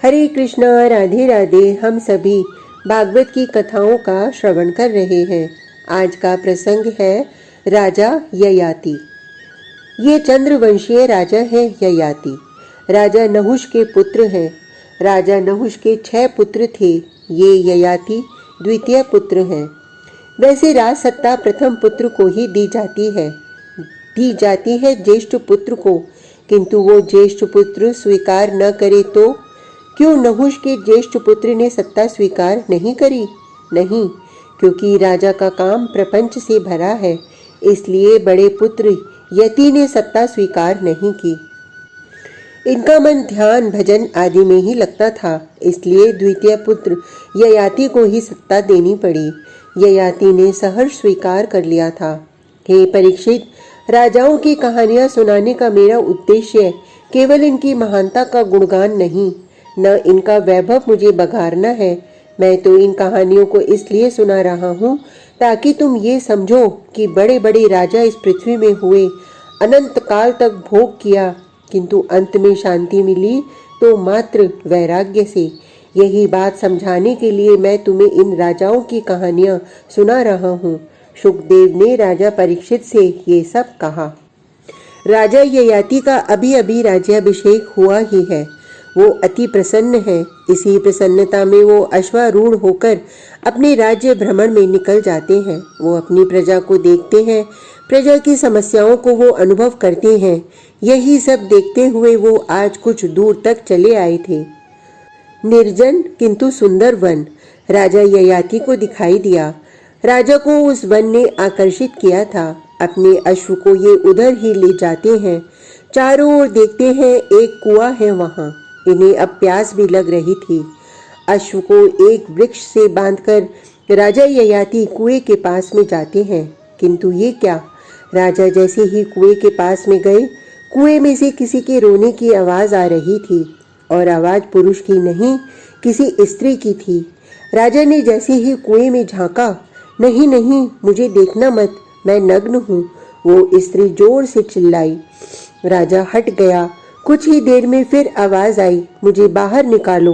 हरे कृष्णा, राधे राधे। हम सभी भागवत की कथाओं का श्रवण कर रहे हैं। आज का प्रसंग है राजा ययाति। ये चंद्रवंशीय राजा है ययाति। राजा नहुष के पुत्र हैं। राजा नहुष के 6 पुत्र थे। ये ययाति द्वितीय पुत्र हैं। वैसे राज सत्ता प्रथम पुत्र को ही दी जाती है ज्येष्ठ पुत्र को, किंतु वो ज्येष्ठ पुत्र स्वीकार न करे तो क्यों नहुष के ज्येष्ठ पुत्र ने सत्ता स्वीकार नहीं करी? नहीं, क्योंकि राजा का काम प्रपंच से भरा है, इसलिए बड़े पुत्र यति ने सत्ता स्वीकार नहीं की। इनका मन ध्यान भजन आदि में ही लगता था, इसलिए द्वितीय पुत्र ययाति को ही सत्ता देनी पड़ी। ययाति ने सहर्ष स्वीकार कर लिया था। हे परीक्षित, राजाओं की कहानियां सुनाने का मेरा उद्देश्य केवल इनकी महानता का गुणगान नहीं, न इनका वैभव मुझे बघारना है। मैं तो इन कहानियों को इसलिए सुना रहा हूँ ताकि तुम ये समझो कि बड़े बड़े राजा इस पृथ्वी में हुए, अनंत काल तक भोग किया, किंतु अंत में शांति मिली तो मात्र वैराग्य से। यही बात समझाने के लिए मैं तुम्हें इन राजाओं की कहानियां सुना रहा हूँ। शुकदेव ने राजा परीक्षित से ये सब कहा। राजा ययाति का अभी अभी राज्याभिषेक हुआ ही है। वो अति प्रसन्न है। इसी प्रसन्नता में वो अश्वारूढ़ होकर अपने राज्य भ्रमण में निकल जाते हैं। वो अपनी प्रजा को देखते हैं, प्रजा की समस्याओं को वो अनुभव करते हैं। यही सब देखते हुए वो आज कुछ दूर तक चले आए थे। निर्जन किंतु सुंदर वन राजा ययाति को दिखाई दिया। राजा को उस वन ने आकर्षित किया था। अपने अश्व को ये उधर ही ले जाते हैं। चारों ओर देखते हैं, एक कुआं है वहां। इन्हें अब प्यास भी लग रही थी। अश्व को एक वृक्ष से बांधकर राजा ययाति कुएं के पास में जाते हैं, किंतु ये क्या, राजा जैसे ही कुएं के पास में गए, कुएं में से किसी के रोने की आवाज आ रही थी, और आवाज पुरुष की नहीं, किसी स्त्री की थी। राजा ने जैसे ही कुएं में झांका, नहीं नहीं, मुझे देखना मत, मैं नग्न हूँ। वो स्त्री जोर से चिल्लाई। राजा हट गया। कुछ ही देर में फिर आवाज आई, मुझे बाहर निकालो।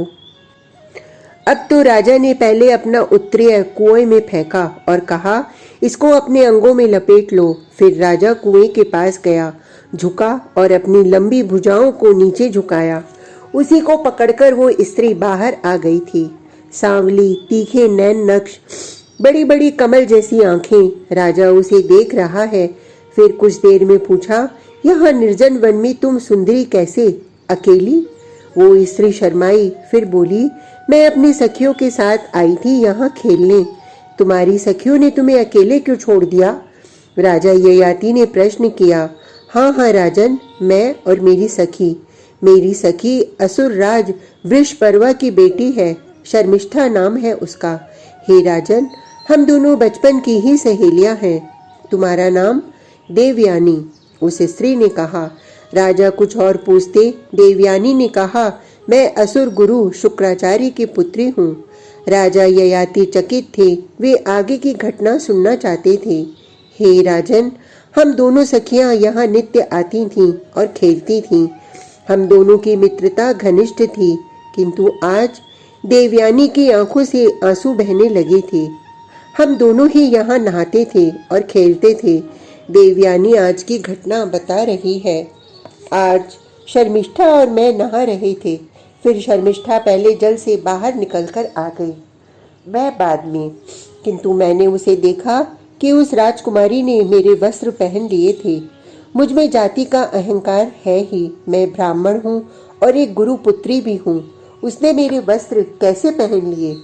अब तो राजा ने पहले अपना उत्तरीय कुएं में फेंका और कहा, इसको अपने अंगों में लपेट लो। फिर राजा कुएं के पास गया, झुका और अपनी लंबी भुजाओं को नीचे झुकाया। उसी को पकड़कर वो स्त्री बाहर आ गई थी। सांवली, तीखे नैन नक्श, बड़ी बड़ी कमल जैसी आंखें। राजा उसे देख रहा है। फिर कुछ देर में पूछा, यहाँ निर्जन वन में तुम सुंदरी कैसे, अकेली? वो स्त्री शर्माई, फिर बोली, मैं अपनी सखियों के साथ आई थी यहाँ खेलने। तुम्हारी सखियों ने तुम्हें अकेले क्यों छोड़ दिया? राजा ययाति ने प्रश्न किया। हाँ हाँ राजन, मैं और मेरी सखी असुर राज वृषपर्वा की बेटी है, शर्मिष्ठा नाम है उसका। हे राजन, हम दोनों बचपन की ही सहेलियां हैं। तुम्हारा नाम? देवयानी, उस स्त्री ने कहा। राजा कुछ और पूछते, देवयानी ने कहा, मैं असुर गुरु शुक्राचार्य की पुत्री हूँ। राजा ययाति चकित थे। वे आगे की घटना सुनना चाहते थे। हे राजन, हम दोनों सखियां यहाँ नित्य आती थीं और खेलती थीं। हम दोनों की मित्रता घनिष्ठ थी, किंतु आज देवयानी की आंखों से आंसू बहने लगे थे। हम दोनों ही यहाँ नहाते थे और खेलते थे। देवयानी आज की घटना बता रही है। आज शर्मिष्ठा और मैं नहा रहे थे। फिर शर्मिष्ठा पहले जल से बाहर निकलकर आ गई, मैं बाद में। किंतु मैंने उसे देखा कि उस राजकुमारी ने मेरे वस्त्र पहन लिए थे। मुझ में जाति का अहंकार है ही। मैं ब्राह्मण हूँ और एक गुरु पुत्री भी हूँ। उसने मेरे वस्त्र कैसे पहन लिए?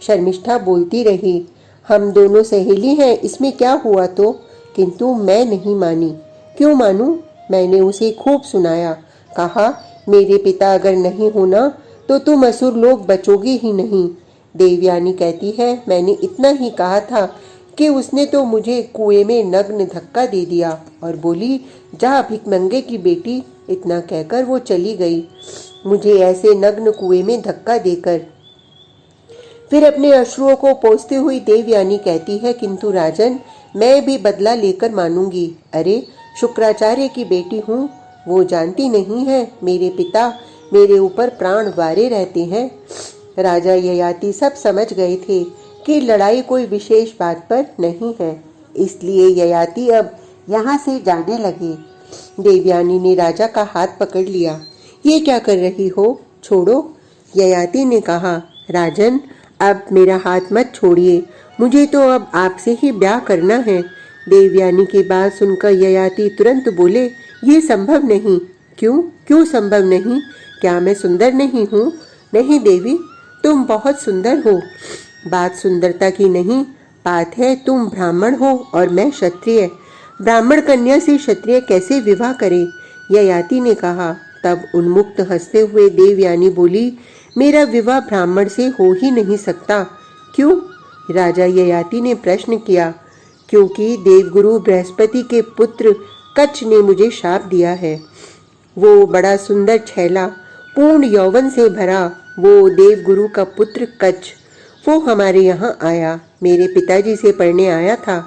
शर्मिष्ठा बोलती रही, हम दोनों सहेली हैं, इसमें क्या हुआ तो? किंतु मैं नहीं मानी। क्यों मानूं? मैंने उसे खूब सुनाया। कहा, मेरे पिता अगर नहीं होना तो तुम असुर लोग बचोगे ही नहीं। देवयानी कहती है, मैंने इतना ही कहा था कि उसने तो मुझे कुएं में नग्न धक्का दे दिया और बोली, जा भिखमंगे की बेटी। इतना कहकर वो चली गई, मुझे ऐसे नग्न कुएं में धक्का देकर। फिर अपने अश्रुओं को पोंछते हुई देवयानी कहती है, किंतु राजन, मैं भी बदला लेकर मानूंगी। अरे, शुक्राचार्य की बेटी हूँ, वो जानती नहीं है मेरे पिता मेरे ऊपर प्राण वारे रहते हैं। राजा ययाति सब समझ गए थे कि लड़ाई कोई विशेष बात पर नहीं है, इसलिए ययाति अब यहाँ से जाने लगे। देवयानी ने राजा का हाथ पकड़ लिया। ये क्या कर रही हो, छोड़ो। ययाति ने कहा, राजन अब मेरा हाथ मत छोड़िए, मुझे तो अब आपसे ही ब्याह करना है। देवयानी की बात सुनकर ययाति तुरंत बोले, ये संभव नहीं। क्यों क्यों संभव नहीं? क्या मैं सुंदर नहीं हूँ? नहीं देवी, तुम बहुत सुंदर हो। बात सुंदरता की नहीं, बात है तुम ब्राह्मण हो और मैं क्षत्रिय। ब्राह्मण कन्या से क्षत्रिय कैसे विवाह करे? ययाति ने कहा। तब उन्मुक्त हंसते हुए देवयानी बोली, मेरा विवाह ब्राह्मण से हो ही नहीं सकता। क्यों? राजा ययाति ने प्रश्न किया। क्योंकि देवगुरु बृहस्पति के पुत्र कच्छ ने मुझे शाप दिया है। वो बड़ा सुंदर छैला, पूर्ण यौवन से भरा वो देवगुरु का पुत्र कच्छ, वो हमारे यहाँ आया, मेरे पिताजी से पढ़ने आया था।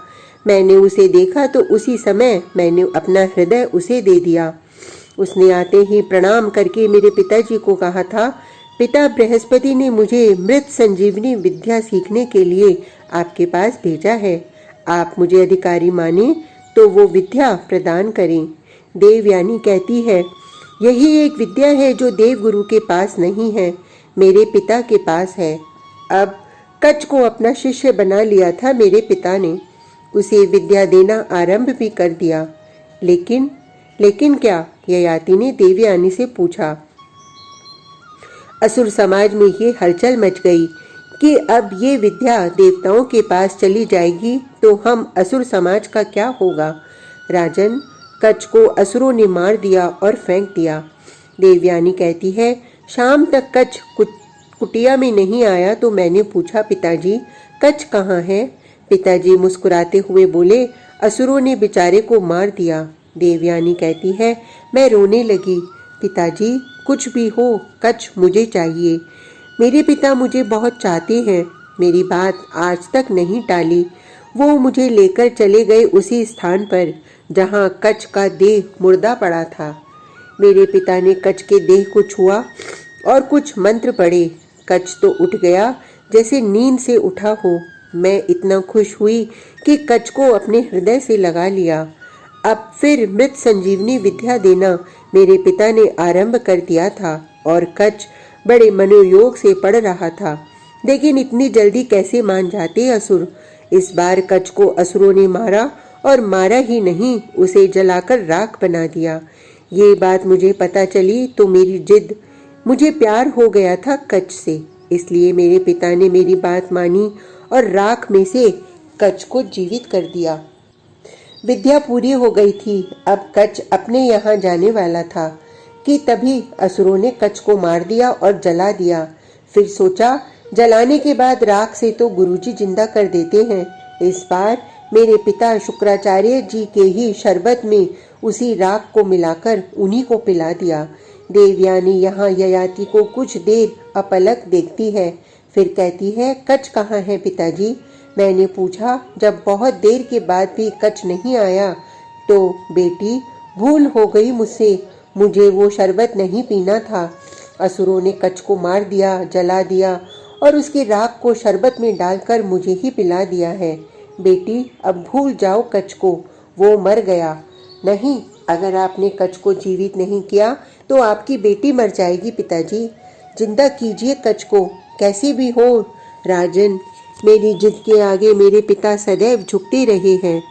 मैंने उसे देखा तो उसी समय मैंने अपना हृदय उसे दे दिया। उसने आते ही प्रणाम करके मेरे पिताजी को कहा था, पिता बृहस्पति ने मुझे मृत संजीवनी विद्या सीखने के लिए आपके पास भेजा है। आप मुझे अधिकारी माने तो वो विद्या प्रदान करें। देवयानी कहती है, यही एक विद्या है जो देवगुरु के पास नहीं है, मेरे पिता के पास है। अब कच्छ को अपना शिष्य बना लिया था मेरे पिता ने, उसे विद्या देना आरंभ भी कर दिया। लेकिन क्या? ययाति ने देवयानी से पूछा। असुर समाज में ये हलचल मच गई कि अब ये विद्या देवताओं के पास चली जाएगी तो हम असुर समाज का क्या होगा? राजन, कच्छ को असुरों ने मार दिया और फेंक दिया। देवयानी कहती है, शाम तक कच्छ कुटिया में नहीं आया तो मैंने पूछा, पिताजी कच्छ कहाँ है? पिताजी मुस्कुराते हुए बोले, असुरों ने बेचारे को मार दिया। देवयानी कहती है, मैं रोने लगी। पिताजी कुछ भी हो, कच्छ मुझे चाहिए। मेरे पिता मुझे बहुत चाहते हैं, मेरी बात आज तक नहीं टाली। वो मुझे लेकर चले गए उसी स्थान पर जहाँ कच्छ का देह मुर्दा पड़ा था। मेरे पिता ने कच्छ के देह को छुआ और कुछ मंत्र पढ़े। कच्छ तो उठ गया जैसे नींद से उठा हो। मैं इतना खुश हुई कि कच्छ को अपने हृदय से लगा लिया। अब फिर मृत संजीवनी विद्या देना मेरे पिता ने आरंभ कर दिया था और कच्छ बड़े मनोयोग से पढ़ रहा था। लेकिन इतनी जल्दी कैसे मान जाते असुर? इस बार कच्छ को असुरों ने मारा और मारा ही नहीं, उसे जलाकर राख बना दिया। ये बात मुझे पता चली तो मेरी जिद, मुझे प्यार हो गया था कच्छ से, इसलिए मेरे पिता ने मेरी बात मानी और राख में से कच्छ को जीवित कर दिया। विद्या पूरी हो गई थी। अब कच्छ अपने यहाँ जाने वाला था कि तभी असुरों ने कच्छ को मार दिया और जला दिया। फिर सोचा, जलाने के बाद राख से तो गुरुजी जिंदा कर देते हैं। इस बार मेरे पिता शुक्राचार्य जी के ही शरबत में उसी राख को मिलाकर उन्हीं को पिला दिया। देवयानी यहाँ ययाति को कुछ देर अपलक देखती है, फिर कहती है, कच्छ कहाँ है पिताजी? मैंने पूछा। जब बहुत देर के बाद भी कच्छ नहीं आया तो बेटी भूल हो गई मुझसे, मुझे वो शरबत नहीं पीना था। असुरों ने कच्छ को मार दिया, जला दिया और उसकी राख को शरबत में डालकर मुझे ही पिला दिया है। बेटी अब भूल जाओ कच्छ को, वो मर गया। नहीं, अगर आपने कच्छ को जीवित नहीं किया तो आपकी बेटी मर जाएगी पिताजी। जिंदा कीजिए कच्छ को, कैसे भी हो। राजन, मेरी जिद के आगे मेरे पिता सदैव झुकते रहे हैं,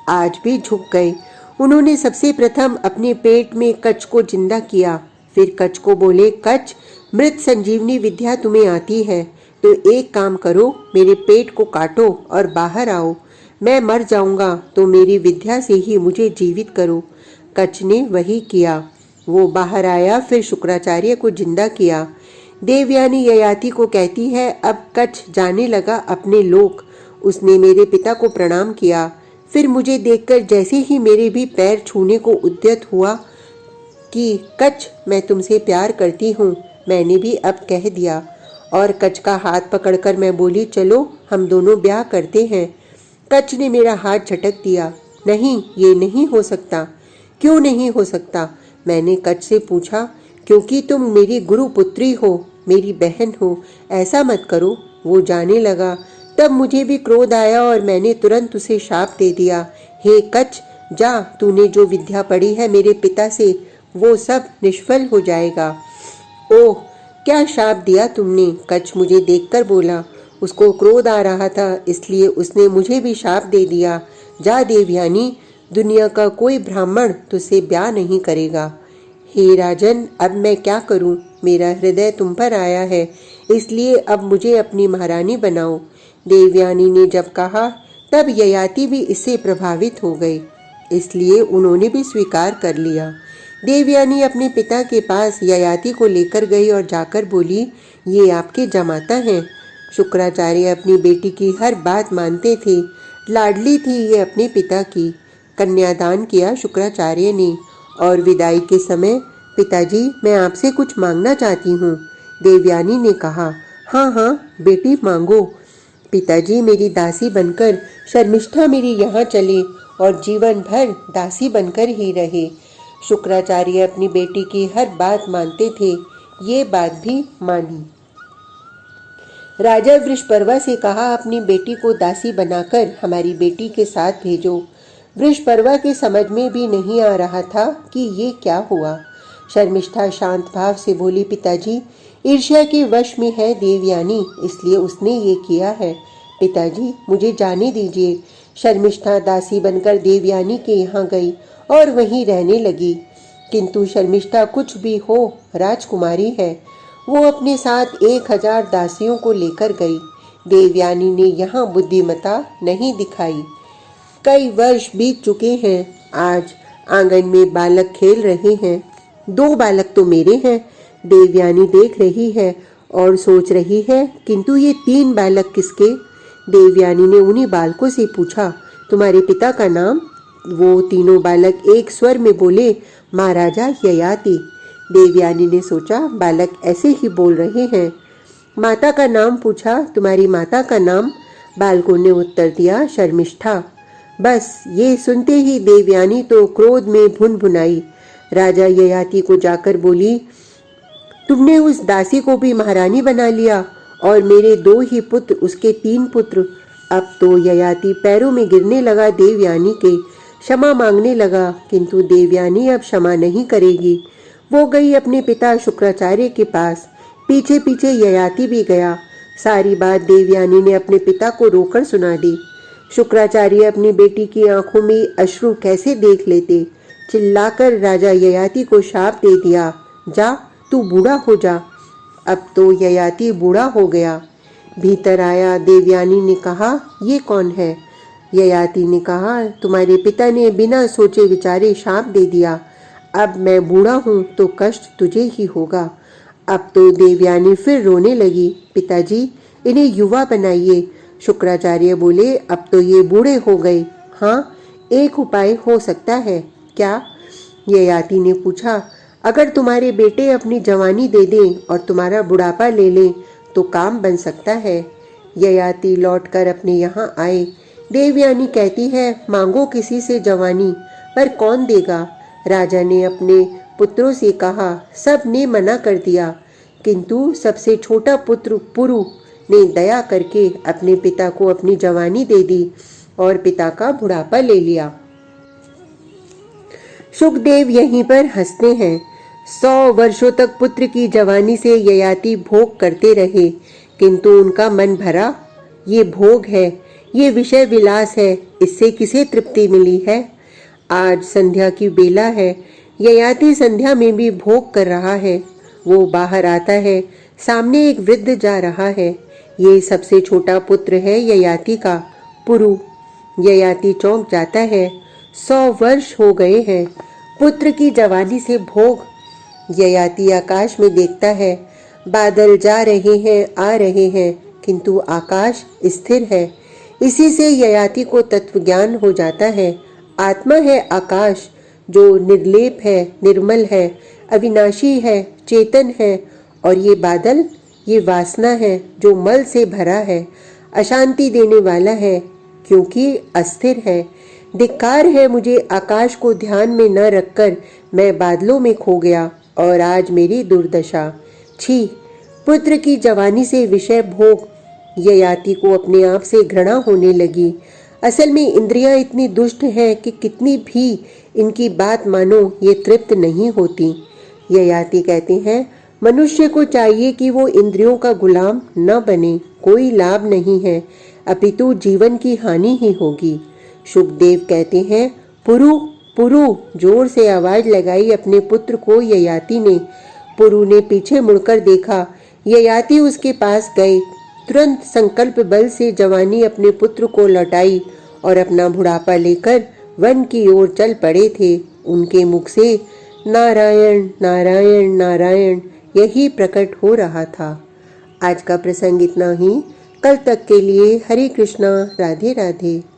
आज भी झुक गए। उन्होंने सबसे प्रथम अपने पेट में कच्छ को जिंदा किया, फिर कच्छ को बोले, कच्छ मृत संजीवनी विद्या तुम्हें आती है तो एक काम करो, मेरे पेट को काटो और बाहर आओ। मैं मर जाऊंगा तो मेरी विद्या से ही मुझे जीवित करो। कच्छ ने वही किया। वो बाहर आया, फिर शुक्राचार्य को जिंदा किया। देवयानी ययाति को कहती है, अब कच्छ जाने लगा अपने लोक। उसने मेरे पिता को प्रणाम किया, फिर मुझे देखकर जैसे ही मेरे भी पैर छूने को उद्यत हुआ कि कच्छ मैं तुमसे प्यार करती हूँ, मैंने भी अब कह दिया। और कच्छ का हाथ पकड़कर मैं बोली, चलो हम दोनों ब्याह करते हैं। कच्छ ने मेरा हाथ झटक दिया। नहीं, ये नहीं हो सकता। क्यों नहीं हो सकता? मैंने कच्छ से पूछा। क्योंकि तुम मेरी गुरु पुत्री हो, मेरी बहन हो, ऐसा मत करो। वो जाने लगा। तब मुझे भी क्रोध आया और मैंने तुरंत उसे शाप दे दिया। हे कच्छ, जा, तूने जो विद्या पढ़ी है मेरे पिता से, वो सब निष्फल हो जाएगा। ओह, क्या शाप दिया तुमने? कच्छ मुझे देखकर बोला। उसको क्रोध आ रहा था, इसलिए उसने मुझे भी शाप दे दिया। जा देवयानी, दुनिया का कोई ब्राह्मण तुझसे ब्याह नहीं करेगा। हे राजन, अब मैं क्या करूं? मेरा हृदय तुम पर आया है, इसलिए अब मुझे अपनी महारानी बनाओ। देवयानी ने जब कहा, तब ययाति भी इससे प्रभावित हो गए, इसलिए उन्होंने भी स्वीकार कर लिया। देवयानी अपने पिता के पास ययाति को लेकर गई और जाकर बोली, ये आपके जमाता हैं। शुक्राचार्य अपनी बेटी की हर बात मानते थे। लाडली थी ये अपने पिता की। कन्यादान किया शुक्राचार्य ने और विदाई के समय, पिताजी, मैं आपसे कुछ मांगना चाहती हूँ। देवयानी ने कहा, हाँ हाँ बेटी, मांगो। पिताजी, मेरी दासी बनकर शर्मिष्ठा मेरी यहाँ चले और जीवन भर दासी बनकर ही रहे। शुक्राचार्य अपनी बेटी की हर बात मानते थे। ये बात भी मानी। राजा वृषपर्वा से कहा, अपनी बेटी को दासी बनाकर हमारी बेटी के साथ भेजो। वृषपर्वा के समझ में भी नहीं आ रहा था कि ये क्या हुआ। शर्मिष्ठा शांत भाव से बोली, पिताजी, ईर्ष्या के वश में है देवयानी, इसलिए उसने ये किया है। पिताजी, मुझे जाने दीजिए। शर्मिष्ठा दासी बनकर देवयानी के यहाँ गई और वहीं रहने लगी। किंतु शर्मिष्ठा कुछ भी हो, राजकुमारी है। वो अपने साथ 1000 दासियों को लेकर गई। देवयानी ने यहाँ बुद्धिमता नहीं दिखाई। कई वर्ष बीत चुके हैं। आज आंगन में बालक खेल रहे हैं। 2 बालक तो मेरे हैं। देवयानी देख रही है और सोच रही है, किंतु ये 3 बालक किसके? देवयानी ने उन्हीं बालकों से पूछा, तुम्हारे पिता का नाम? वो तीनों बालक एक स्वर में बोले, महाराजा ययाति। देवयानी ने सोचा, बालक ऐसे ही बोल रहे हैं। माता का नाम पूछा, तुम्हारी माता का नाम? बालकों ने उत्तर दिया, शर्मिष्ठा। बस ये सुनते ही देवयानी तो क्रोध में भुनभुनाई। राजा ययाति को जाकर बोली, तुमने उस दासी को भी महारानी बना लिया और मेरे 2 ही पुत्र, उसके 3 पुत्र। अब तो ययाति पैरों में गिरने लगा देवयानी के, क्षमा मांगने लगा, किंतु देवयानी अब क्षमा नहीं करेगी। वो गई अपने पिता शुक्राचार्य के पास। पीछे पीछे ययाति भी गया। सारी बात देवयानी ने अपने पिता को रोकर सुना दी। शुक्राचार्य अपनी बेटी की आंखों में अश्रु कैसे देख लेते। चिल्लाकर राजा ययाति को शाप दे दिया, जा, तू बूढ़ा हो जा। अब तो ययाति बूढ़ा हो गया। भीतर आया। देवयानी ने कहा, ये कौन है? ययाति ने कहा, तुम्हारे पिता ने बिना सोचे विचारे शाप दे दिया। अब मैं बूढ़ा हूँ तो कष्ट तुझे ही होगा। अब तो देवयानी फिर रोने लगी, पिताजी, इन्हें युवा बनाइए। शुक्राचार्य बोले, अब तो ये बूढ़े हो गए। हाँ, एक उपाय हो सकता है। क्या? ययाति ने पूछा। अगर तुम्हारे बेटे अपनी जवानी दे दें और तुम्हारा बुढ़ापा ले लें तो काम बन सकता है। ययाति लौटकर अपने यहाँ आए। देवयानी कहती है, मांगो किसी से जवानी, पर कौन देगा? राजा ने अपने पुत्रों से कहा, सब ने मना कर दिया, किंतु सबसे छोटा पुत्र पुरु ने दया करके अपने पिता को अपनी जवानी दे दी और पिता का बुढ़ापा ले लिया। सुखदेव यहीं पर हंसते हैं। 100 वर्षों तक पुत्र की जवानी से ययाति भोग करते रहे, किंतु उनका मन भरा। ये भोग है, ये विषय विलास है, इससे किसे तृप्ति मिली है? आज संध्या की बेला है। ययाति संध्या में भी भोग कर रहा है। वो बाहर आता है। सामने एक वृद्ध जा रहा है। ये सबसे छोटा पुत्र है ययाति का, पुरु। ययाति चौंक जाता है। 100 वर्ष हो गए हैं। पुत्र की जवानी से भोग। ययाति आकाश में देखता है। बादल जा रहे हैं, आ रहे हैं, किंतु आकाश स्थिर है। इसी से ययाति को तत्वज्ञान हो जाता है। आत्मा है आकाश, जो निर्लेप है, निर्मल है, अविनाशी है, चेतन है, और ये बादल, ये वासना है जो मल से भरा है, अशांति देने वाला है, क्योंकि अस्थिर है। धिक्कार है मुझे, आकाश को ध्यान में न रखकर मैं बादलों में खो गया। और आज मेरी दुर्दशा। छी, पुत्र की जवानी से विषय भोग। ययाति को अपने आप से घृणा होने लगी। असल में इंद्रियां इतनी दुष्ट हैं कि कितनी भी इनकी बात मानो ये तृप्त नहीं होती। ययाति कहते हैं, मनुष्य को चाहिए कि वो इंद्रियों का गुलाम न बने। कोई लाभ नहीं है, अपितु जीवन की हानि ही होगी। शुकदेव कहते हैं, पुरु पुरु, जोर से आवाज लगाई अपने पुत्र को ययाति ने। पुरु ने पीछे मुड़कर देखा। ययाति उसके पास गए। तुरंत संकल्प बल से जवानी अपने पुत्र को लौटाई और अपना बुढ़ापा लेकर वन की ओर चल पड़े थे। उनके मुख से नारायण नारायण नारायण यही प्रकट हो रहा था। आज का प्रसंग इतना ही। कल तक के लिए हरे कृष्णा, राधे राधे।